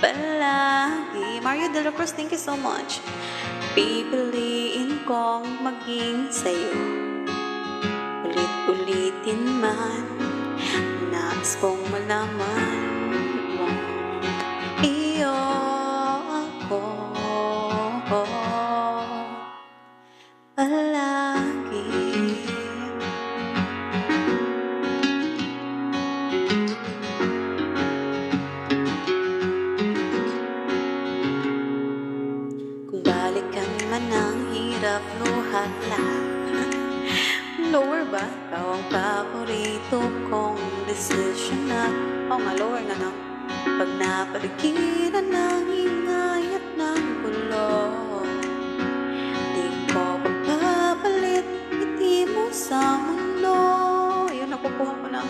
palagi. Mario De La Cruz, thank you so much. Pipiliin kong maging sa'yo, ulit-ulitin man, nais kong malaman mo, iyo ako palagi. Kung balikan man ang hirap luhat lang, lower ba? Ikaw ang paborito kong decision na. Oo nga, lower nga no. Pag napaligiran ng ingay at ng gulo, di ko papapalit ngiti mo sa mundo. Ayun, nakukuha ko lang.